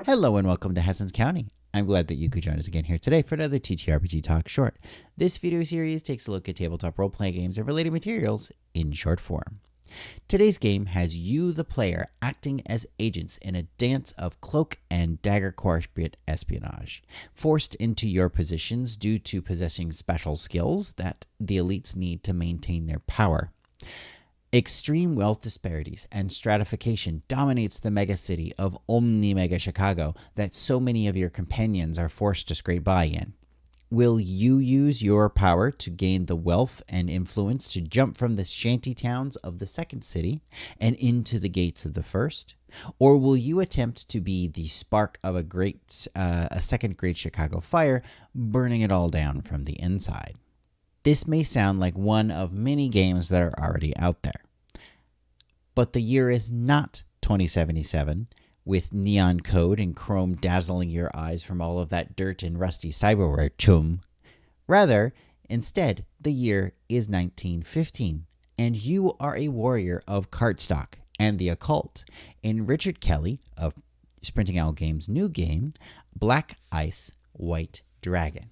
Hello and welcome to Hessens County. I'm glad that you could join us again here today for another TTRPG Talk short. This video series takes a look at tabletop role-playing games and related materials in short form. Today's game has you, the player, acting as agents in a dance of cloak and dagger corporate espionage, forced into your positions due to possessing special skills that the elites need to maintain their power. Extreme wealth disparities and stratification dominates the megacity of Omni-Mega Chicago that so many of your companions are forced to scrape by in. Will you use your power to gain the wealth and influence to jump from the shanty towns of the second city and into the gates of the first? Or will you attempt to be the spark of a second great Chicago fire, burning it all down from the inside? This may sound like one of many games that are already out there. But the year is not 2077, with neon code and chrome dazzling your eyes from all of that dirt and rusty cyberware chum. Rather, instead, the year is 1915, and you are a warrior of cardstock and the occult in Richard Kelly of Sprinting Owl Games' new game, Black Ice, White Dragon.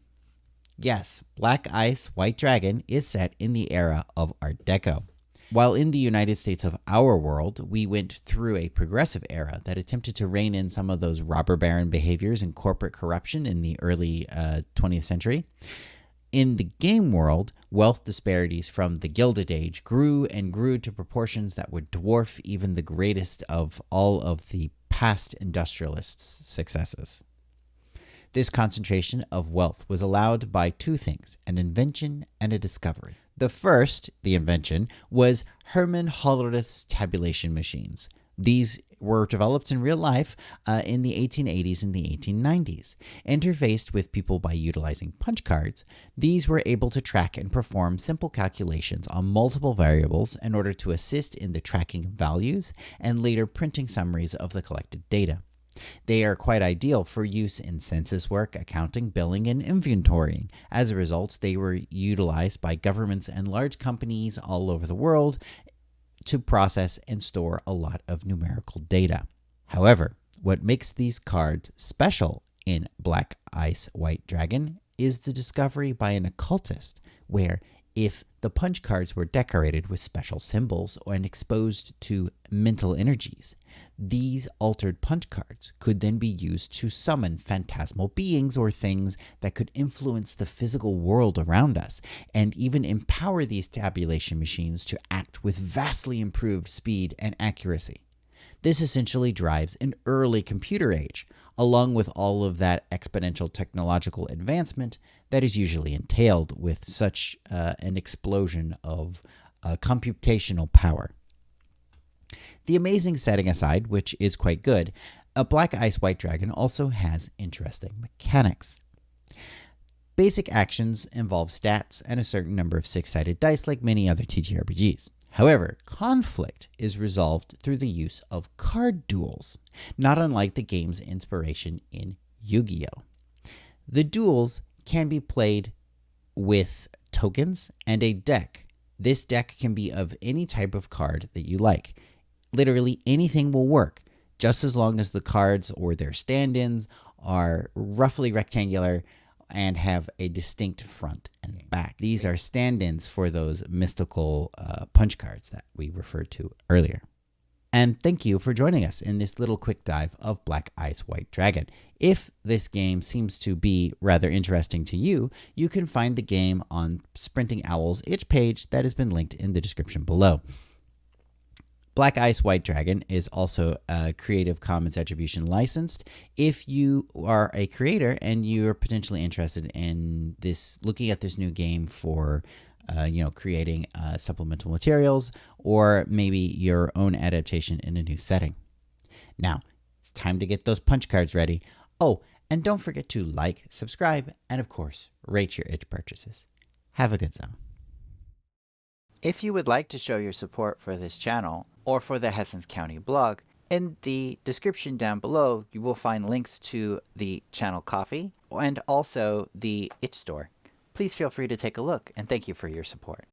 Yes, Black Ice, White Dragon is set in the era of Art Deco. While in the United States of our world, we went through a progressive era that attempted to rein in some of those robber baron behaviors and corporate corruption in the early 20th century. In the game world, wealth disparities from the Gilded Age grew and grew to proportions that would dwarf even the greatest of all of the past industrialists' successes. This concentration of wealth was allowed by two things, an invention and a discovery. The first, the invention, was Herman Hollerith's tabulation machines. These were developed in real life in the 1880s and the 1890s. Interfaced with people by utilizing punch cards, these were able to track and perform simple calculations on multiple variables in order to assist in the tracking of values and later printing summaries of the collected data. They are quite ideal for use in census work, accounting, billing, and inventorying. As a result, they were utilized by governments and large companies all over the world to process and store a lot of numerical data. However, what makes these cards special in Black Ice, White Dragon is the discovery by an occultist, where if the punch cards were decorated with special symbols and exposed to mental energies, these altered punch cards could then be used to summon phantasmal beings or things that could influence the physical world around us, and even empower these tabulation machines to act with vastly improved speed and accuracy. This essentially drives an early computer age, along with all of that exponential technological advancement that is usually entailed with such an explosion of computational power. The amazing setting aside, which is quite good, a Black Ice White Dragon also has interesting mechanics. Basic actions involve stats and a certain number of six-sided dice like many other TTRPGs. However, conflict is resolved through the use of card duels, not unlike the game's inspiration in Yu-Gi-Oh! The duels can be played with tokens and a deck. This deck can be of any type of card that you like. Literally anything will work, just as long as the cards or their stand-ins are roughly rectangular and have a distinct front and back. These are stand-ins for those mystical punch cards that we referred to earlier. And thank you for joining us in this little quick dive of Black Ice White Dragon. If this game seems to be rather interesting to you, you can find the game on Sprinting Owl's itch page that has been linked in the description below. Black Ice White Dragon is also Creative Commons Attribution licensed. If you are a creator and you're potentially interested in this, looking at this new game for creating supplemental materials or maybe your own adaptation in a new setting. Now, it's time to get those punch cards ready. Oh, and don't forget to like, subscribe, and of course, rate your itch purchases. Have a good zone. If you would like to show your support for this channel or for the Hessens County blog, in the description down below, you will find links to the channel coffee and also the itch store. Please feel free to take a look, and thank you for your support.